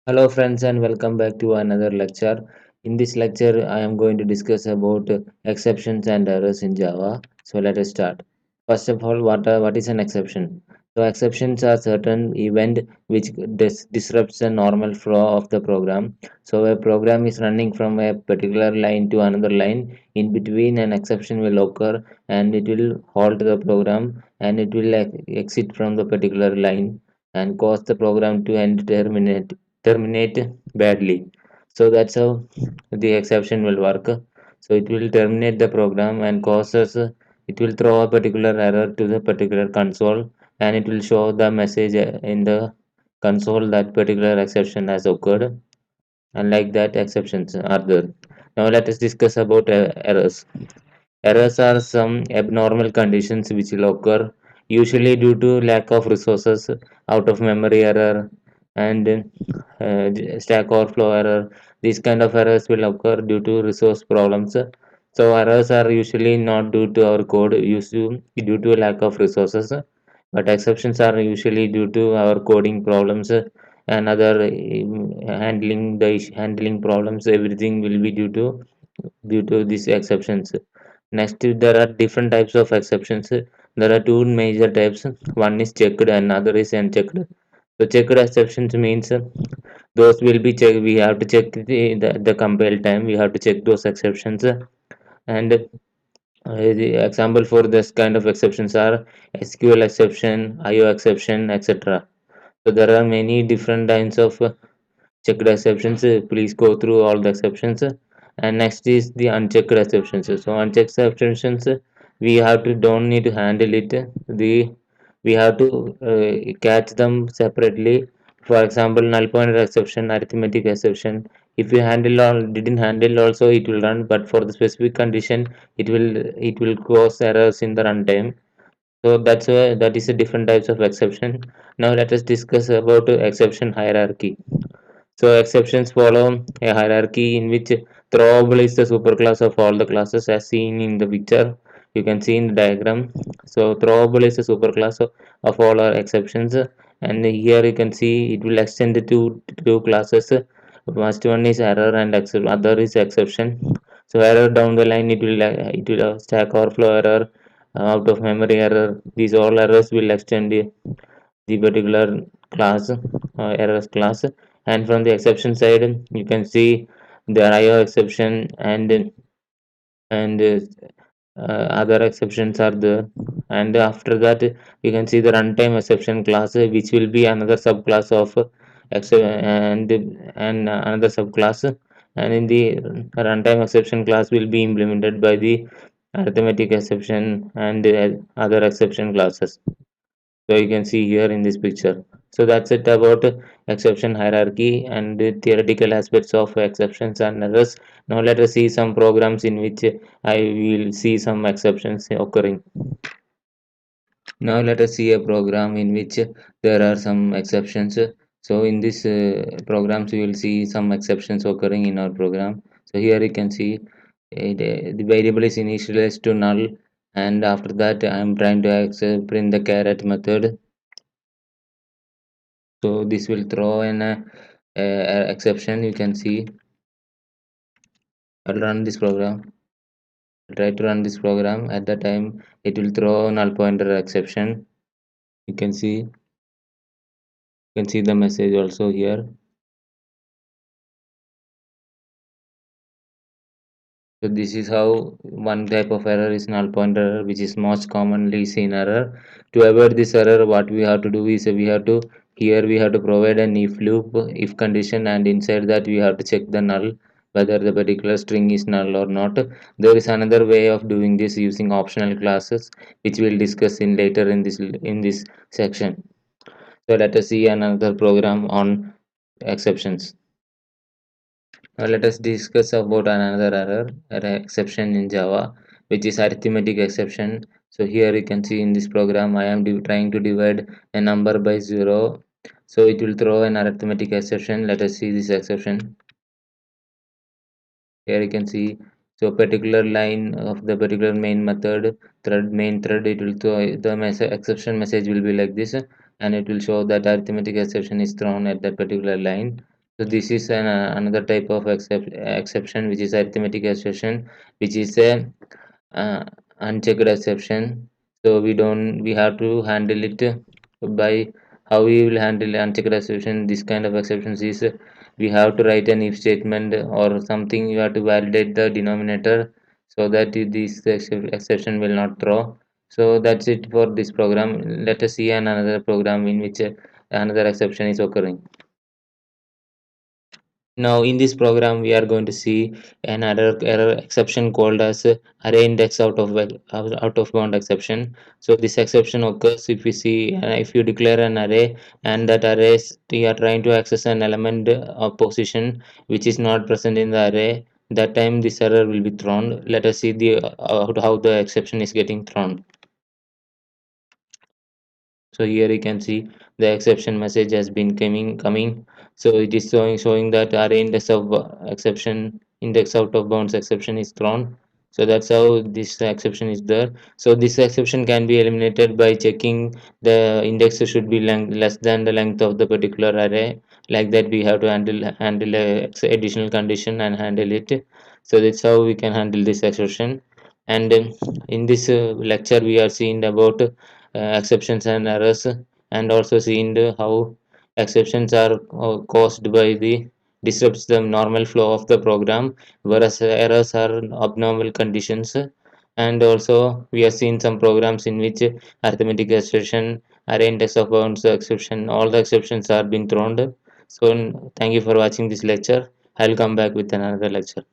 Hello friends and welcome back to another lecture. In this lecture I am going to discuss about exceptions and errors in Java. So let us start. First of all, what is an exception? So exceptions are certain event which disrupts the normal flow of the program. So a program is running from a particular line to another line. In between an exception will occur and it will halt the program and it will exit from the particular line and cause the program to end terminate badly. So that's how the exception will work. So it will terminate the program and causes it will throw a particular error to the particular console and it will show the message in the console that particular exception has occurred. Unlike that, exceptions are there. Now let us discuss about errors. Errors are some abnormal conditions which will occur usually due to lack of resources, out of memory error, and stack overflow error. These kind of errors will occur due to resource problems. So errors are usually not due to our code, usually due to lack of resources, but exceptions are usually due to our coding problems and other handling problems. Everything will be due to these exceptions. Next, there are different types of exceptions. There are two major types. One is checked and other is unchecked. So checked exceptions means those will be checked. We have to check the compile time. We have to check those exceptions. And the example for this kind of exceptions are SQL exception, IO exception, etc. So there are many different kinds of checked exceptions. Please go through all the exceptions. And next is the unchecked exceptions. So unchecked exceptions, we have to don't need to handle it. The we have to catch them separately. For example, null pointer exception, arithmetic exception. If you handle all didn't handle also it will run, but for the specific condition it will cause errors in the runtime. So that is a different types of exception. Now let us discuss about exception hierarchy. So exceptions follow a hierarchy in which throwable is the superclass of all the classes as seen in the picture. You can see in the diagram. So throwable is the superclass of all our exceptions. And here you can see it will extend to two classes. First one is error and other is exception. So error down the line it will stack overflow error, out of memory error. These all errors will extend the particular class errors class. And from the exception side you can see the IO exception and other exceptions are there. And after that you can see the runtime exception class, which will be another subclass of and another subclass. And in the runtime exception class will be implemented by the arithmetic exception and other exception classes. So you can see here in this picture. So that's it about exception hierarchy and the theoretical aspects of exceptions and errors. Now let us see some programs in which I will see some exceptions occurring. Now let us see a program in which there are some exceptions. So in this programs we will see some exceptions occurring in our program. So here you can see the variable is initialized to null, and after that I am trying to print the caret method. So this will throw an exception. You can see I'll run this program. I'll try to run this program. At that time it will throw null pointer exception. You can see the message also here. So this is how one type of error is null pointer error, which is most commonly seen error. To avoid this error, what we have to do is we have to provide an if loop, if condition, and inside that we have to check the null whether the particular string is null or not. There is another way of doing this using optional classes, which we'll discuss in later in this section. So let us see another program on exceptions. Now let us discuss about another exception in Java, which is arithmetic exception. So here you can see in this program, I am trying to divide a number by 0. So it will throw an arithmetic exception. Let us see this exception. Here you can see, so particular line of the particular main method, main thread, it will throw the exception message will be like this, and it will show that arithmetic exception is thrown at that particular line. So this is another type of exception, which is arithmetic assertion, which is a uh, unchecked exception. So we have to handle it by how we will handle unchecked exception. This kind of exceptions is we have to write an if statement or something. You have to validate the denominator so that this exception will not throw. So that's it for this program. Let us see another program in which another exception is occurring. Now in this program we are going to see another error exception called as array index out of bound exception. So this exception occurs if we see if you declare an array and that array we are trying to access an element of position which is not present in the array. That time this error will be thrown. Let us see the how the exception is getting thrown. So here you can see the exception message has been coming. So it is showing that array index of exception index out of bounds exception is thrown. So that's how this exception is there. So this exception can be eliminated by checking the index should be less than the length of the particular array. Like that we have to handle a additional condition and handle it. So that's how we can handle this exception. And in this lecture we are seeing about exceptions and errors, and also seen how exceptions are caused by the disrupts the normal flow of the program, whereas errors are abnormal conditions. And also we have seen some programs in which arithmetic assertion, array index of bounds exception, all the exceptions are being thrown. So thank you for watching this lecture. I'll come back with another lecture.